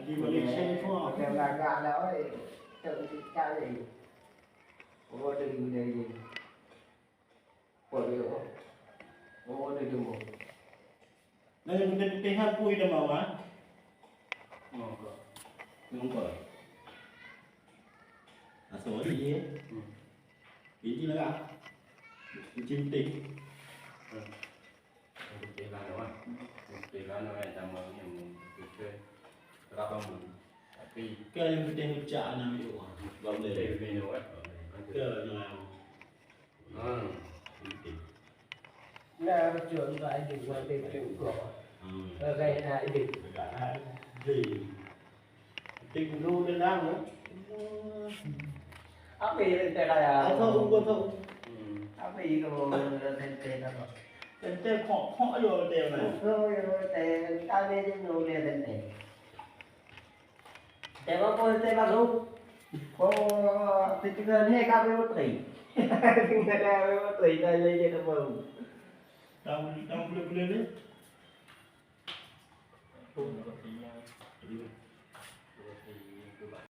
đi vào lịch xem cho kèm là gà đó thì tự cái gì vô đừng để gì của điều vô đừng một đây là cái hạt bụi đâu mà quá không có à số gì ấy ý gì nữa à chim tịch Cái là nó cái là nó là làm những cái ra bằng cái yang penting ucap nama itu làm để về nó ke yang là trường lại đừng qua tìm trường của gây hại địch gì tình luôn lên đang nữa áp gì tên là không quân không áp gì rồi tên là tên họ rồi tên này rồi tên ta biết những người liền tênแต่ว่าคนเต็มบ้านลูกพอติดเงินให้ข้าวไม่หมดตีถึงจะได้ไม่หมดตีได้เลยจะทำมึง đang lên đấy